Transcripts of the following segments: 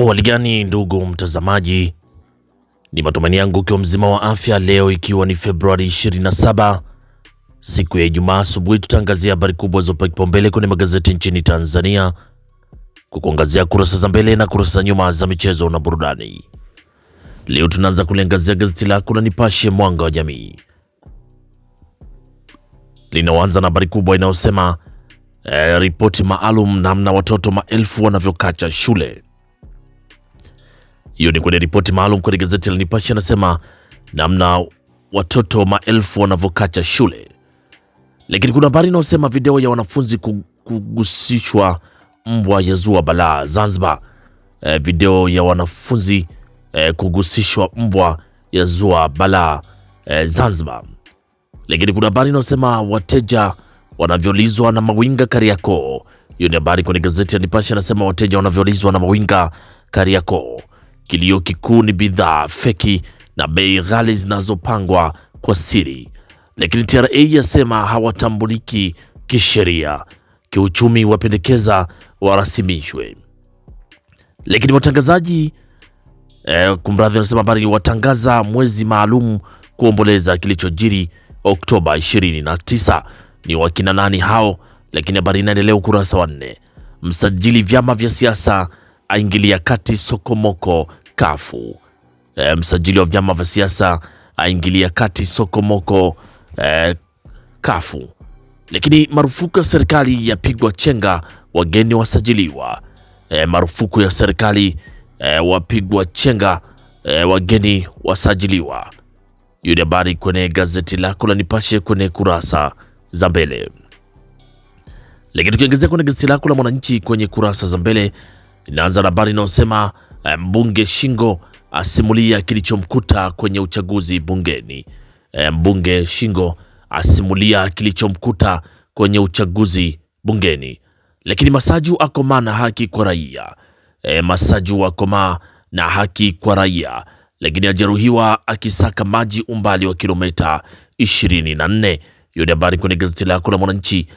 Waligani ndugu mtazamaji, ni matumaini yangu ukiwa mzima wa afya. Leo ikiwa ni Februari 27 siku ya Ijumaa asubuhi, tutaangazia habari kubwa zopa kipaumbele kwenye magazeti nchini Tanzania, kukuangazia kurasa za mbele na kurasa za nyuma za michezo na burudani. Leo tunaanza kuliangazia gazeti lako la Nipashe Mwanga wa Jamii. Linaanza na habari kubwa inayosema ripoti maalum namna watoto maelfu wanavyokacha shule. Hiyo ni kwenye ripoti maalum kwenye gazeti la Nipashe, anasema namna watoto maelfu wanavyokacha shule. Lakini kuna habari inayosema video ya wanafunzi kugusishwa mbwa yazua balaa Zanzibar. Video ya wanafunzi kugusishwa mbwa yazua balaa Zanzibar. Lakini kuna habari inayosema wateja wanavyolizwa na mawinga Kariakoo. Hiyo ni habari kwenye gazeti la Nipashe, anasema wateja wanavyolizwa na mawinga Kariakoo. Kilio kikuu ni bidhaa feki na bei ghali zinazopangwa kwa siri. Lakini TRA yasema hawatambuliki kisheria. Kiuchumi wapendekeza warasimishwe. Lakini watangazaji kumradhi, wanasema habari watangaza mwezi maalum kuomboleza kilichojiri Oktoba 29. Ni wakina nani hao? Lakini habari inaendelea ukurasa wa 4. Msajili vyama vya siasa aingilia kati sokomoko kafu. Msajili wa vyama vya siasa aingilia kati sokomoko kafu. Lakini marufuku ya serikali yapigwa chenga, wageni wasajiliwa. Marufuku ya serikali wapigwa chenga, wageni wasajiliwa. Hiyo ni habari kwenye gazeti lako la Nipashe kwenye kurasa za mbele. Lakini tukiongezea kwenye gazeti lako la Mwananchi kwenye kurasa za mbele, inaanza na habari inayosema mbunge Shingo asimulia kilichomkuta kwenye uchaguzi bungeni. Mbunge Shingo asimulia kilichomkuta kwenye uchaguzi bungeni. Lakini Masaju akomaa na haki kwa raia. Masaju akomaa na haki kwa raia. Lakini ajeruhiwa akisaka maji umbali wa kilomita 24. Hiyo ni habari kwenye gazeti lako la Mwananchi.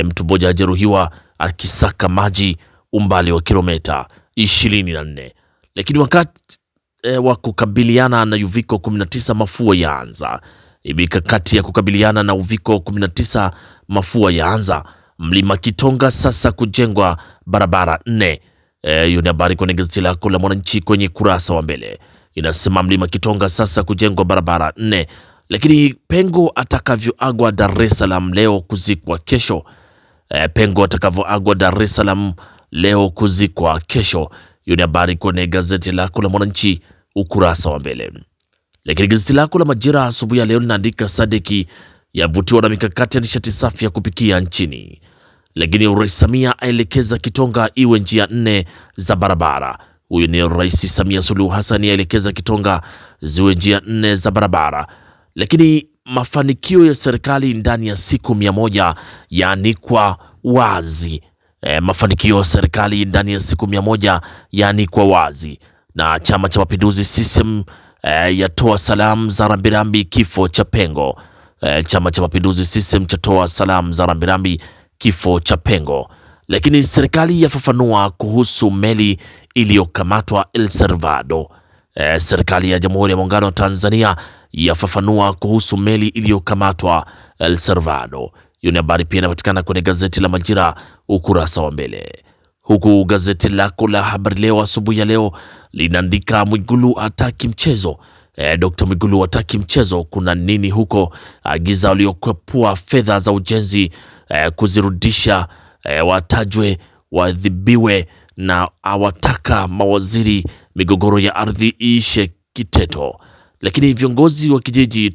Mtu mmoja ajeruhiwa akisaka maji umbali wa kilomita 24. Lakini wakati wa kukabiliana na uviko 19 mafua yaanza. Mikakati ya kukabiliana na uviko 19 mafua yaanza. Mlima Kitonga sasa kujengwa barabara 4. Hiyo ni habari kwenye gazeti lako la Mwananchi kwenye kurasa wa mbele. Inasema Mlima Kitonga sasa kujengwa barabara 4. Lakini Pengo atakavyoagwa Dar es Salaam leo kuzikwa kesho. Pengo atakavyoagwa Dar es Salaam leo kuzikwa kesho. Hiyo ni habari kwenye gazeti lako la Mwananchi ukurasa wa mbele. Lakini gazeti lako la Majira asubuhi ya leo linaandika Sadeki yavutiwa na mikakati ya nishati safi ya kupikia nchini. Lakini Rais Samia aelekeza Kitonga iwe njia 4 za barabara. Huyu ni Rais Samia Suluhu Hassan aelekeza Kitonga ziwe njia 4 za barabara. Lakini mafanikio ya serikali ndani ya siku 100 yaanikwa wazi. Mafanikio ya serikali ndani ya siku 100 yaanikwa wazi. Na Chama cha Mapinduzi CCM yatoa salamu za rambirambi kifo cha Pengo. Chama cha Mapinduzi CCM chatoa salamu za rambirambi kifo cha Pengo. Lakini serikali yafafanua kuhusu meli iliyokamatwa El Salvador. Serikali ya Jamhuri ya Muungano wa Tanzania yafafanua kuhusu meli iliyokamatwa El Salvador. Hiyo ni habari pia inapatikana kwenye gazeti la Majira ukurasa wa mbele. Huku gazeti lako la Habari Leo asubuhi ya leo linaandika Mwigulu hataki mchezo. Dr. Mwigulu hataki mchezo. Kuna nini huko? Agiza waliokwepua fedha za ujenzi kuzirudisha, watajwe, wadhibiwe, na awataka mawaziri migogoro ya ardhi iishe Kiteto. Lakini viongozi wa kijiji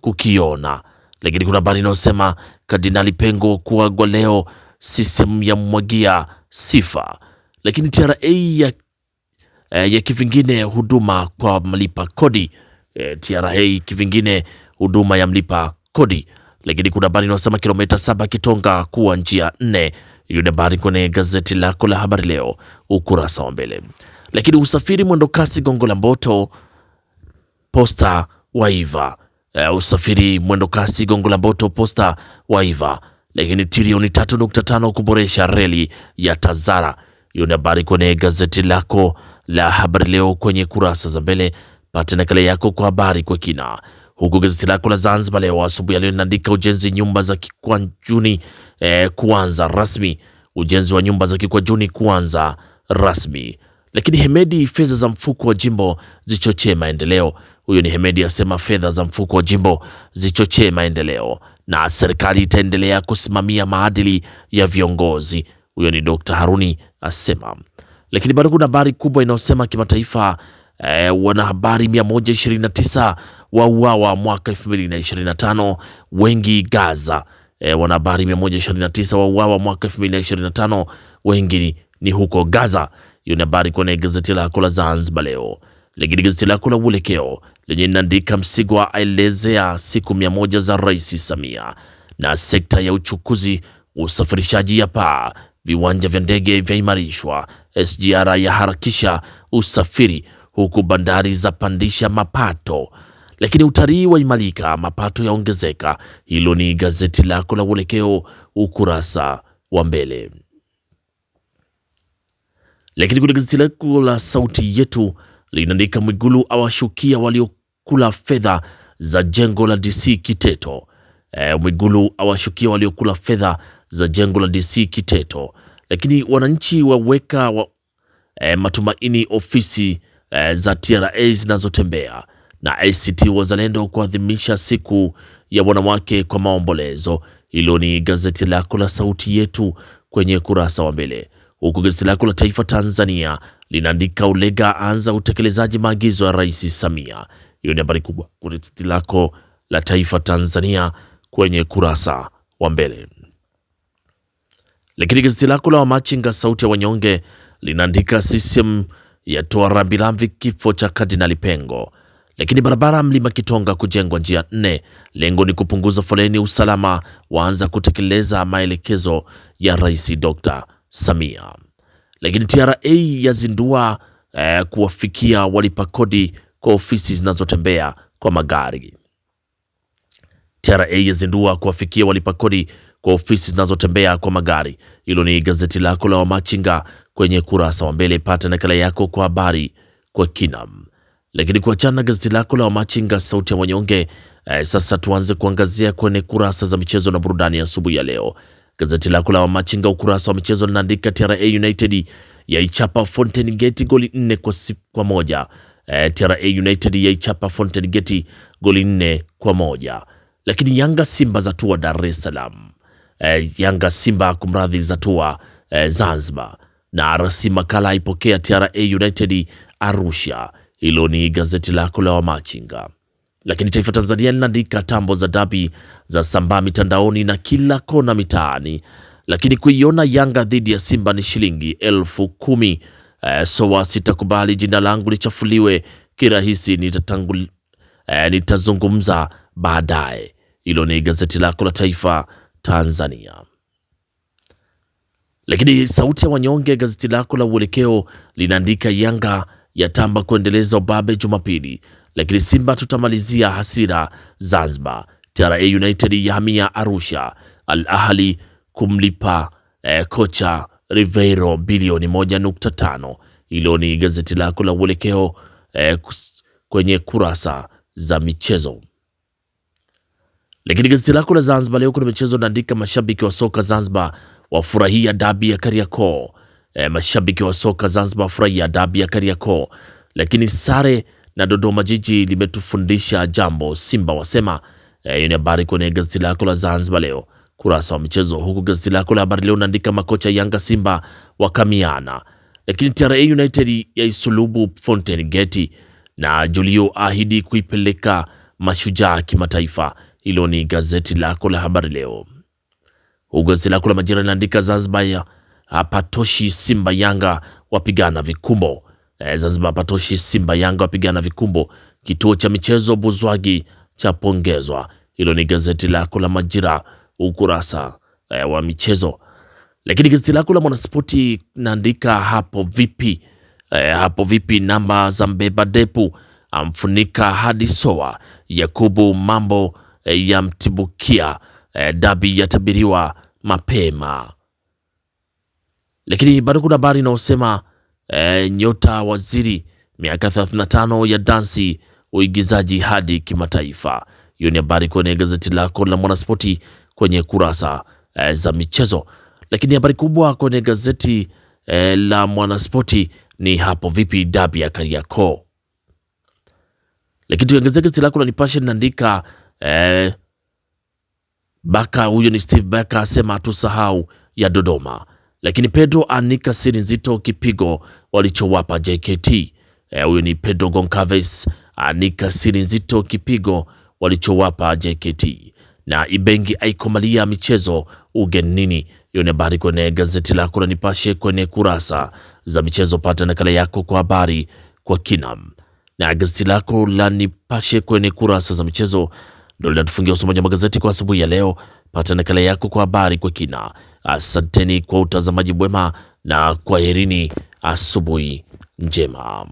kukiona. Lakini kuna habari inayosema Kardinali Pengo kuagwa leo, CCM ya mwagia sifa. Lakini TRA ya kivingine huduma kwa mlipa kodi. TRA kivingine huduma ya mlipa kodi. Lakini kuna habari inayosema kilomita 7 Kitonga kuwa njia 4. Hiyo ni habari kwenye gazeti lako la Habari Leo ukurasa wa mbele. Lakini usafiri mwendo kasi Gongo la Mboto posta waiva. Usafiri mwendo kasi Gongo la Mboto posta waiva. Lakini trilioni 3.5 kuboresha reli ya Tazara. Hiyo ni habari kwenye gazeti lako la Habari Leo kwenye kurasa za mbele. Pata nakala yako kwa habari kwa kina. Huku gazeti lako la Zanzibar Leo asubuhi leo linaandika ujenzi nyumba za Kikwajuni kuanza rasmi. Ujenzi wa nyumba za Kikwajuni kuanza rasmi. Lakini Hemedi, fedha za mfuko wa jimbo zichochee maendeleo. Huyo ni Hemedi asema fedha za mfuko wa jimbo zichochee maendeleo na serikali itaendelea kusimamia maadili ya viongozi. Huyo ni Dr. Haruni asema. Lakini bado kuna habari kubwa inayosema kimataifa, wanahabari 129 wauawa mwaka 2025, wengi Gaza. Wanahabari 129 wauawa mwaka 2025, wengi ni huko Gaza. Hiyo ni habari kwenye gazeti lako la Zanzibar Leo. Lakini gazeti lako la Uelekeo lenye inaandika Msigwa aelezea siku 100 za Rais Samia, na sekta ya uchukuzi usafirishaji ya paa, viwanja vya ndege vyaimarishwa, SGR yaharakisha usafiri, huku bandari za pandisha mapato, lakini utalii waimarika, mapato yaongezeka. Hilo ni gazeti lako la Uelekeo ukurasa wa mbele. Lakini kuna gazeti lako la Sauti Yetu linaandika Mwigulu awashukia waliokula fedha za jengo la DC Kiteto. Mwigulu awashukia waliokula fedha za jengo la DC Kiteto. Lakini wananchi waweka matumaini ofisi za TRA zinazotembea, na ACT Wazalendo kuadhimisha siku ya wanawake kwa maombolezo. Hilo ni gazeti lako la Sauti Yetu kwenye kurasa wa mbele. Huku gazeti lako la Taifa Tanzania linaandika Ulega anza utekelezaji maagizo ya Rais Samia. Hiyo ni habari kubwa kwenye gazeti lako la Taifa Tanzania kwenye kurasa wa mbele. Lakini gazeti lako la Wamachinga Sauti ya Wanyonge linaandika CCM yatoa rambirambi kifo cha Kardinali Pengo. Lakini barabara Mlima Kitonga kujengwa njia 4, lengo ni kupunguza foleni, usalama waanza kutekeleza maelekezo ya Rais Dr. Samia. Lakini TRA yazindua kuwafikia walipa kodi kwa ofisi zinazotembea kwa magari. TRA yazindua kuwafikia walipa kodi kwa ofisi zinazotembea kwa magari. Hilo ni gazeti lako la Wamachinga kwenye kurasa wa mbele. Pata nakala yako kwa habari kwa kina. Lakini kuachana gazeti lako la Wamachinga Sauti ya Wanyonge, sasa tuanze kuangazia kwenye kurasa za michezo na burudani asubuhi ya leo. Gazeti lako la Wamachinga ukurasa wa michezo linaandika TRA United yaichapa Fountain Gate goli 4-1. TRA United yaichapa Fountain Gate goli 4-1. Lakini Yanga Simba zatua Dar es Salaam. Yanga Simba kumradhi zatua Zanzibar, na RC Makala ipokea TRA United Arusha. Hilo ni gazeti lako la Wamachinga. Lakini Taifa Tanzania linaandika tambo za dabi za sambaa mitandaoni na kila kona mitaani. Lakini kuiona Yanga dhidi ya Simba ni shilingi 10,000. Soa sitakubali jina langu lichafuliwe kirahisi, nitazungumza baadaye. Hilo ni gazeti lako la Taifa Tanzania. Lakini Sauti ya Wanyonge gazeti lako la Uelekeo linaandika Yanga yatamba kuendeleza ubabe Jumapili, lakini Simba tutamalizia hasira Zanzibar. TRA United yahamia Arusha. Al Ahli kumlipa kocha Ribeiro bilioni 1.5. Hilo ni gazeti lako la Uelekeo kwenye kurasa za michezo. Lakini gazeti lako la Zanzibar Leo kuna michezo naandika mashabiki wa soka Zanzibar wafurahia dabi ya Kariakoo. Mashabiki wa soka Zanzibar wafurahia dabi ya Kariakoo. Lakini sare na Dodoma Jiji limetufundisha jambo, Simba wasema. Hiyo ni habari kwenye gazeti lako la Zanzibar Leo kurasa wa michezo. Huku gazeti lako la Habari Leo naandika makocha Yanga Simba wakamiana. Lakini TRA United yaisulubu Fountain Gate, na Julio ahidi kuipeleka Mashujaa kimataifa. Hilo ni gazeti lako la Habari Leo. Huku gazeti lako la Majira linaandika Zanzibar hapatoshi, Simba Yanga wapigana vikumbo. Zanzibar hapatoshi, Simba Yanga wapigana vikumbo. Kituo cha michezo Buzwagi cha pongezwa. Hilo ni gazeti lako la Majira ukurasa wa michezo. Lakini gazeti lako la Mwanaspoti naandika hapo vipi, namba za mbeba depu amfunika hadi Soa. Yakubu mambo yamtibukia, dabi yatabiriwa mapema. Lakini bado kuna habari inayosema nyota waziri miaka 35 ya dansi uigizaji hadi kimataifa. Hiyo ni habari kwenye gazeti lako la Mwanaspoti kwenye kurasa za michezo. Lakini habari kubwa kwenye gazeti la Mwanaspoti ni hapo vipi dabi ya Kariakoo. Lakini tukiangazia gazeti lako la Nipashe linaandika Baka, huyo ni Steve Baka asema tusahau ya Dodoma. Lakini Pedro anika siri nzito kipigo walichowapa JKT. Huyo ni Pedro Goncalves anika siri nzito kipigo walichowapa JKT. Na Ibengi aikomalia michezo ugenini. Hiyo ni habari kwenye gazeti lako la Nipashe kwenye kurasa za michezo. Pata nakala yako kwa habari kwa kina. Na gazeti lako la Nipashe kwenye kurasa za michezo ndio linatufungia usomaji wa magazeti kwa asubuhi ya leo. Pata nakala yako kwa habari kwa kina. Asanteni kwa utazamaji mwema na kwaherini, asubuhi njema.